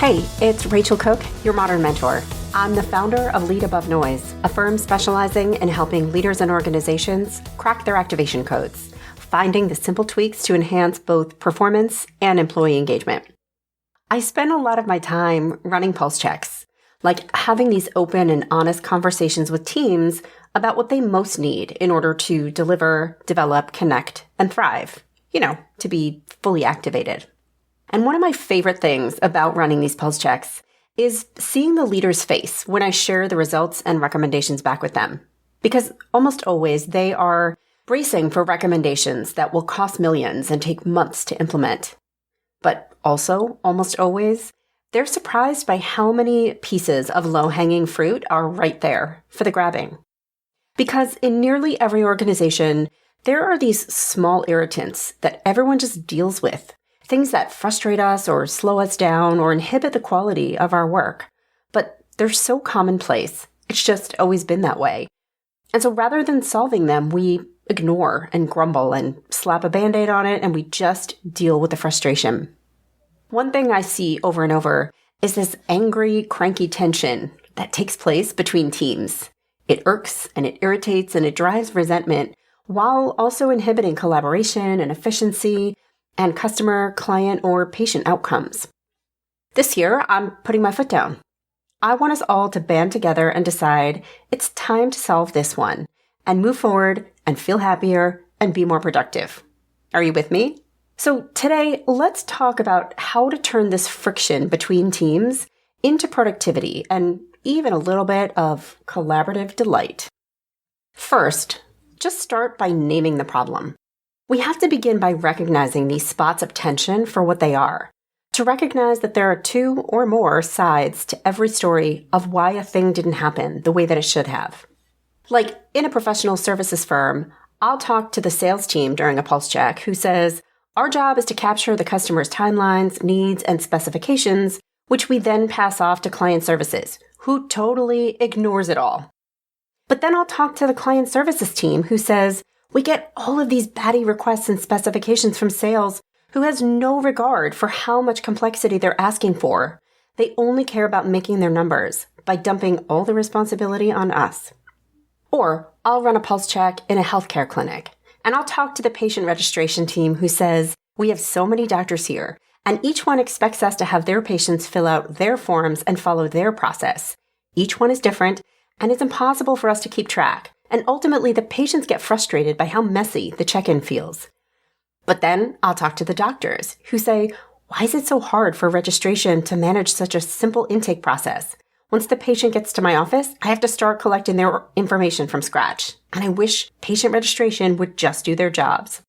Hey, it's Rachel Cooke, your modern mentor. I'm the founder of Lead Above Noise, a firm specializing in helping leaders and organizations crack their activation codes, finding the simple tweaks to enhance both performance and employee engagement. I spend a lot of my time running pulse checks, like having these open and honest conversations with teams about what they most need in order to deliver, develop, connect, and thrive, to be fully activated. And one of my favorite things about running these pulse checks is seeing the leader's face when I share the results and recommendations back with them. Because almost always they are bracing for recommendations that will cost millions and take months to implement. But also, almost always, they're surprised by how many pieces of low-hanging fruit are right there for the grabbing. Because in nearly every organization, there are these small irritants that everyone just deals with. Things that frustrate us or slow us down or inhibit the quality of our work. But they're so commonplace. It's just always been that way. And so rather than solving them, we ignore and grumble and slap a Band-Aid on it, and we just deal with the frustration. One thing I see over and over is this angry, cranky tension that takes place between teams. It irks and it irritates and it drives resentment while also inhibiting collaboration and efficiency and customer, client, or patient outcomes. This year, I'm putting my foot down. I want us all to band together and decide it's time to solve this one and move forward and feel happier and be more productive. Are you with me? So today, let's talk about how to turn this friction between teams into productivity and even a little bit of collaborative delight. First, just start by naming the problem. We have to begin by recognizing these spots of tension for what they are, to recognize that there are two or more sides to every story of why a thing didn't happen the way that it should have. Like in a professional services firm, I'll talk to the sales team during a pulse check who says, our job is to capture the customer's timelines, needs, and specifications, which we then pass off to client services, who totally ignores it all. But then I'll talk to the client services team who says, we get all of these batty requests and specifications from sales who has no regard for how much complexity they're asking for. They only care about making their numbers by dumping all the responsibility on us. Or I'll run a pulse check in a healthcare clinic, and I'll talk to the patient registration team who says, we have so many doctors here, and each one expects us to have their patients fill out their forms and follow their process. Each one is different, and it's impossible for us to keep track. And ultimately, the patients get frustrated by how messy the check-in feels. But then I'll talk to the doctors who say, why is it so hard for registration to manage such a simple intake process? Once the patient gets to my office, I have to start collecting their information from scratch. And I wish patient registration would just do their jobs.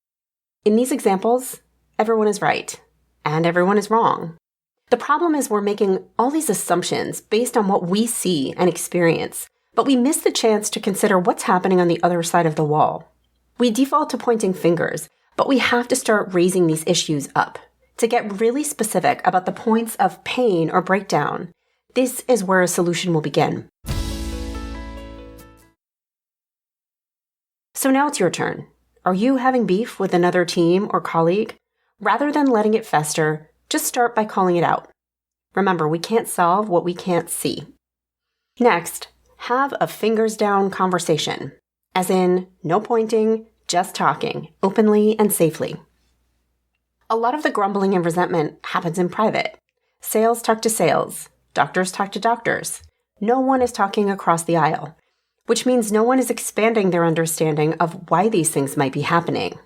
In these examples, everyone is right and everyone is wrong. The problem is we're making all these assumptions based on what we see and experience. But we miss the chance to consider what's happening on the other side of the wall. We default to pointing fingers, but we have to start raising these issues up. To get really specific about the points of pain or breakdown, this is where a solution will begin. So now it's your turn. Are you having beef with another team or colleague? Rather than letting it fester, just start by calling it out. Remember, we can't solve what we can't see. Next, have a fingers down conversation, as in no pointing, just talking, openly and safely. A lot of the grumbling and resentment happens in private. Sales talk to sales, doctors talk to doctors. No one is talking across the aisle, which means no one is expanding their understanding of why these things might be happening.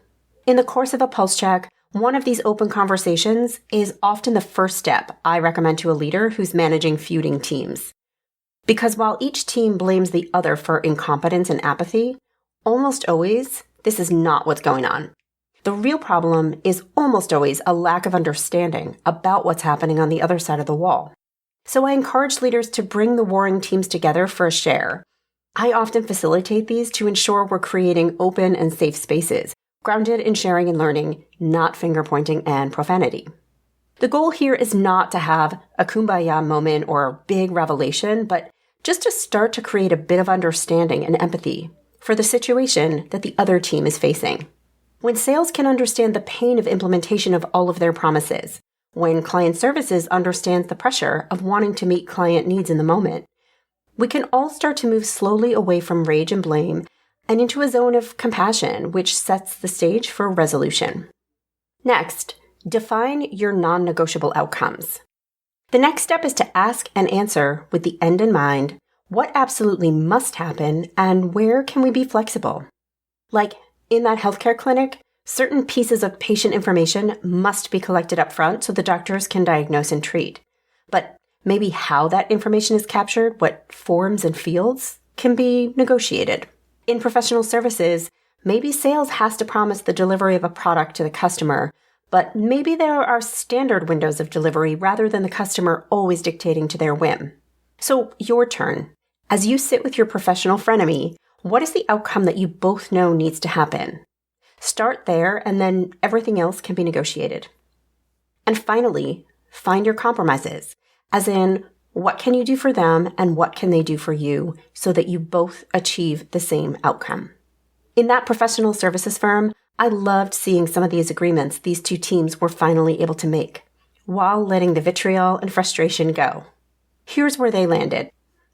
In the course of a pulse check, one of these open conversations is often the first step I recommend to a leader who's managing feuding teams. Because while each team blames the other for incompetence and apathy, almost always, this is not what's going on. The real problem is almost always a lack of understanding about what's happening on the other side of the wall. So I encourage leaders to bring the warring teams together for a share. I often facilitate these to ensure we're creating open and safe spaces, grounded in sharing and learning, not finger-pointing and profanity. The goal here is not to have a kumbaya moment or a big revelation, but just to start to create a bit of understanding and empathy for the situation that the other team is facing. When sales can understand the pain of implementation of all of their promises, when client services understands the pressure of wanting to meet client needs in the moment, we can all start to move slowly away from rage and blame and into a zone of compassion, which sets the stage for resolution. Next, define your non-negotiable outcomes. The next step is to ask and answer with the end in mind what absolutely must happen and where can we be flexible. Like in that healthcare clinic, certain pieces of patient information must be collected up front so the doctors can diagnose and treat. But maybe how that information is captured, what forms and fields, can be negotiated. In professional services, maybe sales has to promise the delivery of a product to the customer, but maybe there are standard windows of delivery rather than the customer always dictating to their whim. So your turn. As you sit with your professional frenemy, what is the outcome that you both know needs to happen? Start there, and then everything else can be negotiated. And finally, find your compromises, as in, what can you do for them and what can they do for you so that you both achieve the same outcome? In that professional services firm, I loved seeing some of these agreements these two teams were finally able to make, while letting the vitriol and frustration go. Here's where they landed.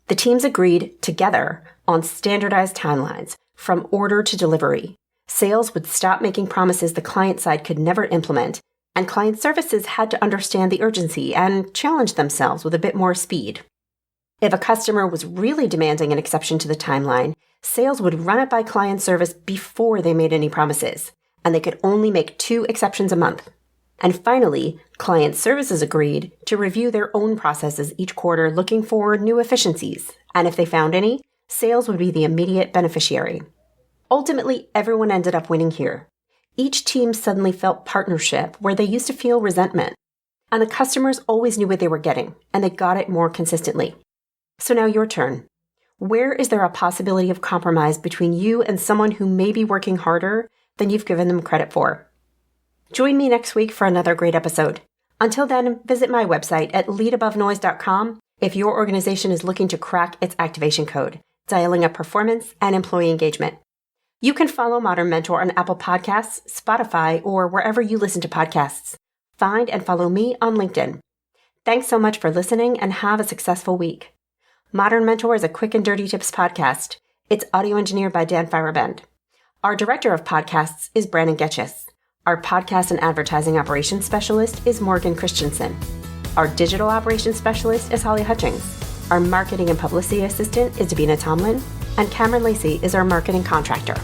The teams agreed together on standardized timelines from order to delivery. Sales would stop making promises the client side could never implement, and client services had to understand the urgency and challenge themselves with a bit more speed. If a customer was really demanding an exception to the timeline, sales would run it by client service before they made any promises, and they could only make 2 exceptions a month. And finally, client services agreed to review their own processes each quarter looking for new efficiencies, and if they found any, sales would be the immediate beneficiary. Ultimately, everyone ended up winning here. Each team suddenly felt partnership where they used to feel resentment. And the customers always knew what they were getting, and they got it more consistently. So now your turn. Where is there a possibility of compromise between you and someone who may be working harder than you've given them credit for? Join me next week for another great episode. Until then, visit my website at leadabovenoise.com if your organization is looking to crack its activation code, dialing up performance and employee engagement. You can follow Modern Mentor on Apple Podcasts, Spotify, or wherever you listen to podcasts. Find and follow me on LinkedIn. Thanks so much for listening and have a successful week. Modern Mentor is a quick and dirty tips podcast. It's audio engineered by Dan Firabend. Our director of podcasts is Brandon Getchis. Our podcast and advertising operations specialist is Morgan Christensen. Our digital operations specialist is Holly Hutchings. Our marketing and publicity assistant is Davina Tomlin. And Cameron Lacey is our marketing contractor.